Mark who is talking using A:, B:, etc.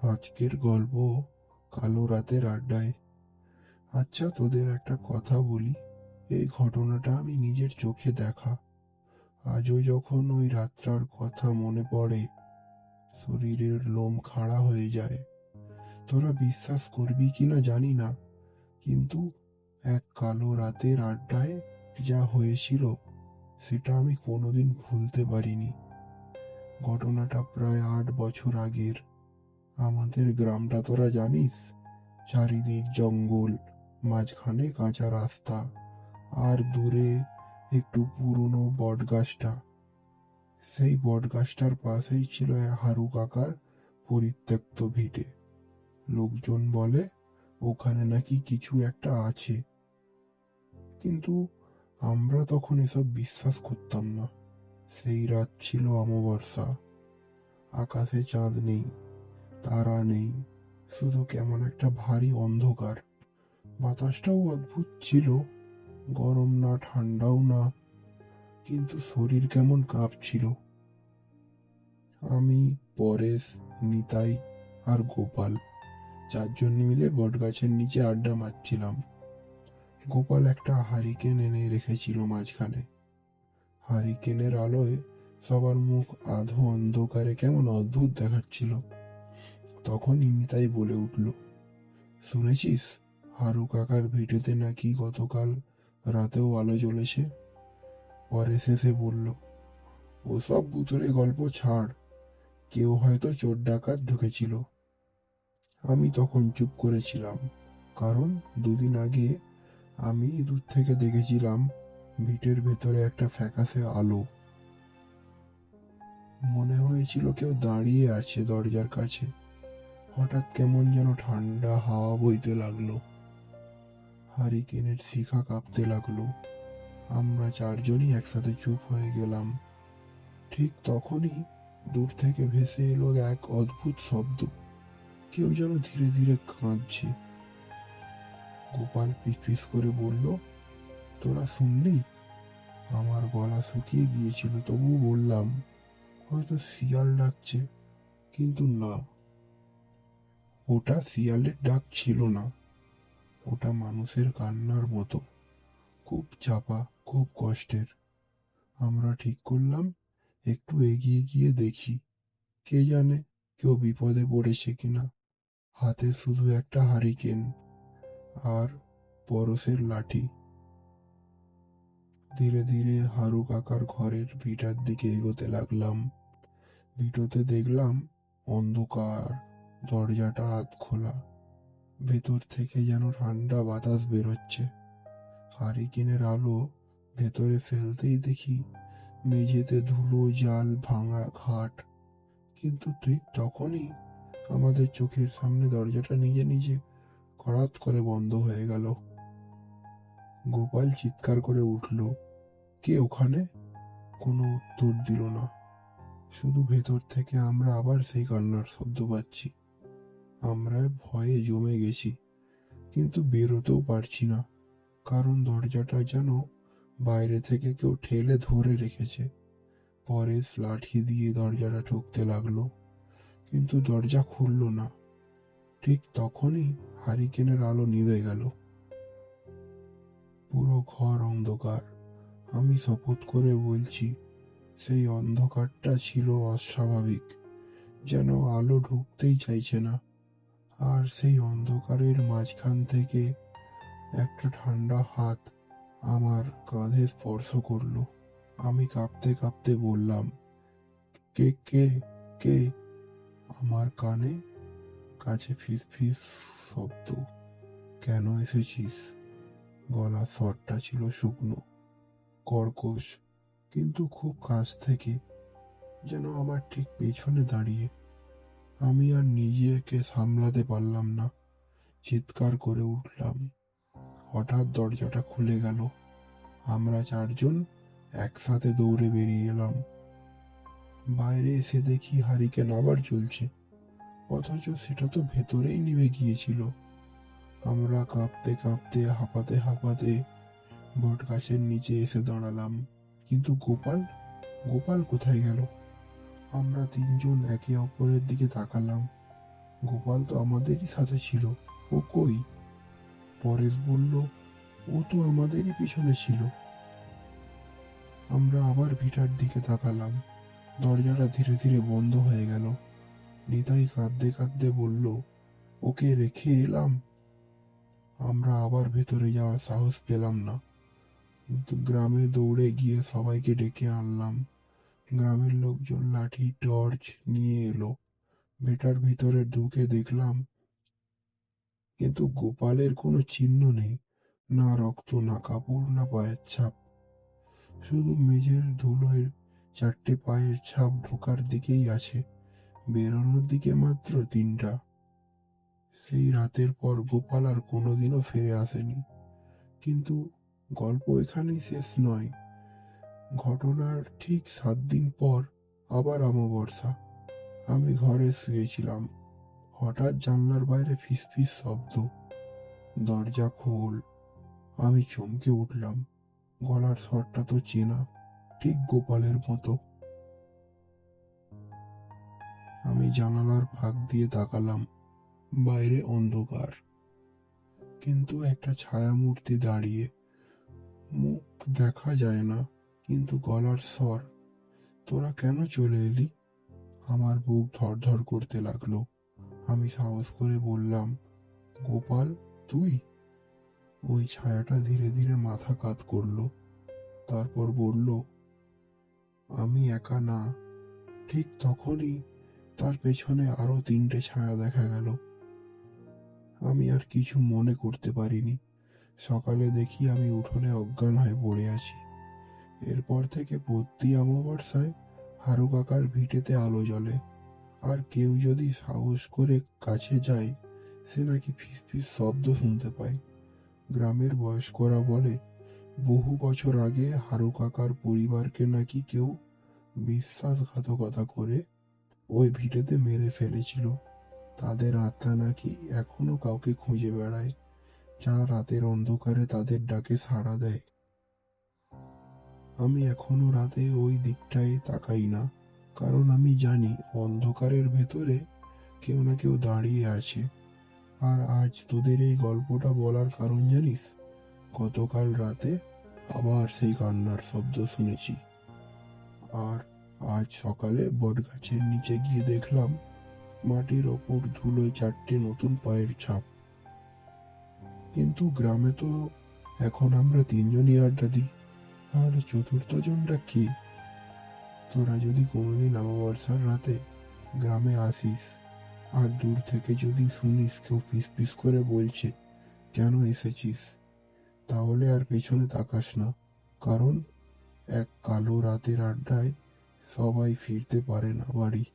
A: আজকের গল্প কালো রাতের আড্ডায়। আচ্ছা, তোদের একটা কথা বলি। এই ঘটনাটা আমি নিজের চোখে দেখা। আজও যখন ওই রাতটার কথা মনে পড়ে, শরীরের লোম খাড়া হয়ে যায়। তোরা বিশ্বাস করবি কিনা জানি না, কিন্তু এক কালো রাতের আড্ডায় যা হয়েছিল সেটা আমি কোনোদিন ভুলতে পারিনি। ঘটনাটা প্রায় 8 বছর আগের। আমাদের গ্রামটা তোরা জানিস, চারিদিক জঙ্গল, মাঝখানে কাঁচা রাস্তা, আর দূরে একটু পুরনো বটগাছটা। সেই বটগাছটার পাশেই ছিল এক হারু কাকার পরিত্যক্ত ভিটে। লোকজন বলে ওখানে নাকি কিছু একটা আছে, কিন্তু আমরা তখন এসব বিশ্বাস করতাম না। সেই রাত ছিল অমাবস্যা। আকাশে চাঁদ নেই, তারা নেই, শুধু কেমন একটা ভারী অন্ধকার। বাতাসটাও অদ্ভুত ছিল, গরম না ঠান্ডাও না, কিন্তু শরীর কেমন কাঁপছিল। আমি, পরেশ, নিতাই আর গোপাল চারজন মিলে বটগাছের নিচে আড্ডা মারছিলাম। গোপাল একটা হারিকেন এনে রেখেছিল মাঝখানে। হারিকেনের আলোয় সবার মুখ আধো অন্ধকারে কেমন অদ্ভুত দেখাচ্ছিল। তখনই নিতাই বলে উঠল, শুনেছিস হারু কাকার ভিটেতে নাকি গতকাল রাতেও আলো জ্বলেছে? পরেশ এসে বলল, ওসব ভুতুড়ে গল্প ছাড়, কেউ হয়তো চোর ডাকাত ঢুকেছিল। আমি তখন চুপ করেছিলাম, কারণ দুদিন আগে আমি দূর থেকে দেখেছিলাম ভিটের ভেতরে একটা ফ্যাকাশে আলো। মনে হয়েছিল কেউ দাঁড়িয়ে আছে দরজার কাছে। হঠাৎ কেমন যেন ঠান্ডা হাওয়া বইতে লাগলো, হারিকেনের শিখা কাঁপতে লাগলো। আমরা চারজনই একসাথে চুপ হয়ে গেলাম। ঠিক তখনই দূর থেকে ভেসে এলো এক অদ্ভুত শব্দ। কেউ যেন ধীরে ধীরে কাঁদছে। গোপাল ফিসফিস করে বলল, তোরা শুনলি? আমার গলা শুকিয়ে গিয়েছিল, তবুও বললাম, হয়তো শিয়াল ডাকছে। কিন্তু না, ওটা শিয়ালের ডাক ছিল না, ওটা মানুষের কান্নার মতো, খুব চাপা, খুব কষ্টের। আমরা ঠিক করলাম একটু এগিয়ে গিয়ে দেখি, কে জানে কেউ বিপদে পড়েছে কিনা। হাতে শুধু একটা হারিকেন আর পরশের লাঠি। ধীরে ধীরে হারু কাকার ঘরের ভিটার দিকে এগোতে লাগলাম। ভিটোতে দেখলাম অন্ধকার, দরজাটা আধ খোলা, ভেতর থেকে যেন ঠান্ডা বাতাস বেরোচ্ছে। হারিকেনের আলো ভেতরে ফেলতেই দেখি মেঝেতে ধুলো, জাল, ভাঙা খাট। কিন্তু ঠিক তখনই আমাদের চোখের সামনে দরজাটা নিজে নিজে কড়াত করে বন্ধ হয়ে গেল। গোপাল চিৎকার করে উঠল, কে ওখানে? কোনো উত্তর দিল না। শুধু ভেতর থেকে আমরা আবার সেই কান্নার শব্দ পাচ্ছি। আমরা ভয়ে জমে গেছি, কিন্তু বেরোতেও পারছি না, কারণ দরজাটা যেন বাইরে থেকে কেউ ঠেলে ধরে রেখেছে। পরেশ লাঠি দিয়ে দরজাটা ঠুকতে লাগলো, কিন্তু দরজা খুলল না। ঠিক তখনই হারিকেনের আলো নিভে গেল। পুরো ঘর অন্ধকার। আমি শপথ করে বলছি, সেই অন্ধকারটা ছিল অস্বাভাবিক, যেন আলো ঢুকতেই চাইছে না। আর সেই অন্ধকারের মাঝখান থেকে একটা ঠান্ডা হাত আমার কাঁধে স্পর্শ করলো। আমি কাঁপতে কাঁপতে বললাম, কে কে কে? আমার কানে কাছে ফিস ফিস শব্দ, কেন এসেছিস? গলার স্বরটা ছিল শুকনো, কর্কশ, কিন্তু খুব কাছ থেকে, যেন আমার ঠিক পেছনে দাঁড়িয়ে। আমি আর নিজেকে সামলাতে পারলাম না, চিৎকার করে উঠলাম। হঠাৎ দরজাটা খুলে গেল। আমরা চারজন একসাথে দৌড়ে বেরিয়ে এলাম। বাইরে এসে দেখি হারিকেন আবার জ্বলছে, অথচ সেটা তো ভেতরেই নিভে গিয়েছিল। আমরা কাঁপতে কাঁপতে, হাঁপাতে হাঁপাতে বট গাছের নিচে এসে দাঁড়ালাম। কিন্তু গোপাল, গোপাল কোথায় গেল? আমরা তিনজন একে অপরের দিকে তাকালাম। গোপাল তো আমাদেরই সাথে ছিল, ও কই? পরেশ বলল, ও তো আমাদেরই পিছনে ছিল। আমরা আবার ভিটার দিকে তাকালাম। দরজাটা ধীরে ধীরে বন্ধ হয়ে গেল। নিতাই কাঁদতে কাঁদতে বলল, ওকে রেখে এলাম। আমরা আবার ভেতরে যাওয়ার সাহস পেলাম না। গ্রামে দৌড়ে গিয়ে সবাইকে ডেকে আনলাম। গ্রামের লোকজন লাঠি টর্চ নিয়ে এলো। বেটার ভিতরে ঢুকে দেখলাম, কিন্তু গোপালের কোনো চিহ্ন নেই। না রক্ত, না কাপড়, না পায়ের ছাপ। শুধু মেঝের ধুলোয় চারটে পায়ের ছাপ ঢোকার দিকেই আছে, বেরোনোর দিকে মাত্র তিনটা। সেই রাতের পর গোপাল আর কোনোদিনও ফিরে আসেনি। কিন্তু গল্প এখানেই শেষ নয়। ঘটনার ঠিক 7 দিন পর আবার অমাবস্যা। আমি ঘরে শুয়েছিলাম। হঠাৎ জানলার বাইরে ফিসফিস শব্দ। দরজা খোল। আমি চমকে উঠলাম। গলার স্বরটা তো চেনা, ঠিক গোপালের মতো। আমি জানালার ফাঁক দিয়ে তাকালাম। বাইরে অন্ধকার, কিন্তু একটা ছায়ামূর্তি দাঁড়িয়ে। মুখ দেখা যায় না, কিন্তু গলার স্বর, তোরা কেন চলে এলি? আমার বুক ধড়ধড় করতে লাগলো। আমি সাহস করে বললাম, গোপাল, তুই? ওই ছায়াটা ধীরে ধীরে মাথা কাত করলো। তারপর বলল, আমি একা না। ঠিক তখনই তার পেছনে আরো 3টে ছায়া দেখা গেল। আমি আর কিছু মনে করতে পারিনি। সকালে দেখি আমি উঠোনে অজ্ঞান হয়ে পড়ে আছি। এরপর থেকে প্রতি অমাবস্যায় হারু কাকার ভিটেতে আলো জ্বলে। আর কেউ যদি সাহস করে কাছে যায়, সে নাকি ফিসফিস শব্দ শুনতে পায়। গ্রামের বয়স্করা বলে, বহু বছর আগে হারু কাকার পরিবারকে নাকি কেউ বিশ্বাসঘাতকতা করে ওই ভিটেতে মেরে ফেলেছিল। তাদের আত্মা নাকি এখনো কাউকে খুঁজে বেড়ায়, যারা রাতের অন্ধকারে তাদের ডাকে সাড়া দেয়। আমি এখনো রাতে ওই দিকটায় তাকাই না, কারণ আমি জানি অন্ধকারের ভেতরে কেউ না কেউ দাঁড়িয়ে আছে। আর আজ তোদের এই গল্পটা বলার কারণ জানিস? গতকাল রাতে আবার সেই কান্নার শব্দ শুনেছি। আর আজ সকালে বটগাছের নিচে গিয়ে দেখলাম মাটির ওপর ধুলোয় 4টে নতুন পায়ের ছাপ। কিন্তু গ্রামে তো এখন আমরা 3জনই আড্ডা দিই, তাহলে চতুর্থ জনটা কে? তোরা যদি কোনোদিন অমাবস্যার রাতে গ্রামে আসিস, আর দূর থেকে যদি শুনিস কেউ ফিস ফিস করে বলছে, কেন এসেছিস, তাহলে আর পেছনে তাকাস না। কারণ এক কালো রাতের আড্ডায় সবাই ফিরতে পারে না বাড়ি।